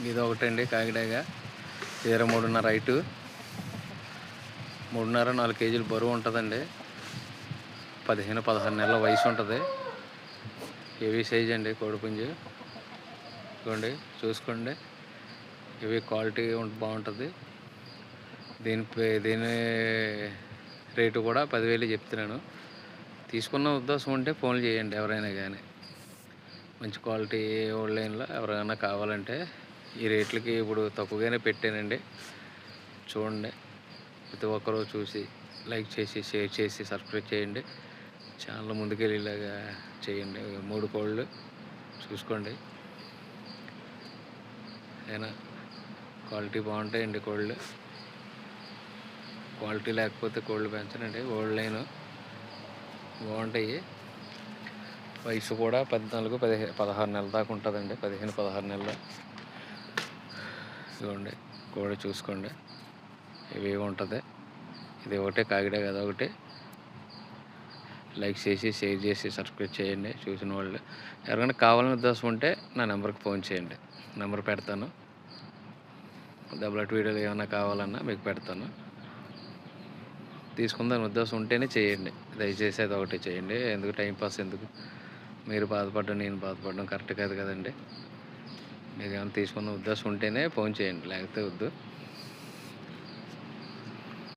ఇది ఒకటండి కాకిడాగా 23.5 హైటు, 3.5-4 కేజీలు బరువు ఉంటుందండి. 15-16 నెలల వయసు ఉంటుంది. హెవీ సైజ్ అండి కోడిపుంజు. ఇదిగోండి చూసుకోండి, ఇవి క్వాలిటీ బాగుంటుంది. దీని రేటు కూడా 10,000 చెప్తున్నాను. తీసుకున్న ఉద్దేశం ఉంటే ఫోన్లు చేయండి ఎవరైనా కానీ. మంచి క్వాలిటీ ఆన్లైన్లో ఎవరైనా కావాలంటే ఈ రేట్లకి ఇప్పుడు తక్కువగానే పెట్టానండి. చూడండి, ప్రతి ఒక్కరూ చూసి లైక్ చేసి, షేర్ చేసి, సబ్స్క్రైబ్ చేయండి. ఛానల్ ముందుకెళ్ళేలాగా చేయండి. 3 కోళ్ళు చూసుకోండి. అయినా క్వాలిటీ బాగుంటాయండి కోళ్ళు. క్వాలిటీ లేకపోతే కోళ్ళు పెంచనండి. ఆన్లైన్ బాగుంటాయి. వయసు కూడా 14-16 నెలల దాకా ఉంటుందండి. 15-16 నెలలు. ఇదిగోండి కోడి చూసుకోండి, ఇవి ఉంటుంది. ఇది ఒకటే కాకిడా కదా, ఒకటి లైక్ చేసి, షేర్ చేసి, సబ్స్క్రైబ్ చేయండి. చూసిన వాళ్ళు ఎవరైనా కావాలని ఉద్దేశం ఉంటే నా నెంబర్కి ఫోన్ చేయండి. నెంబర్ పెడతాను. డబుల్ వీడియోలు ఏమైనా కావాలన్నా మీకు పెడతాను. తీసుకుందాని ఉద్దేశం ఉంటేనే చేయండి. దయచేసి అది ఒకటి చేయండి. ఎందుకు టైంపాస్ ఎందుకు? మీరు బాధపడడం, నేను బాధపడడం కరెక్ట్ కాదు కదండి. మీరు ఏమైనా తీసుకున్న ఉద్దేశం ఉంటేనే ఫోన్ చేయండి, లేకపోతే వద్దు.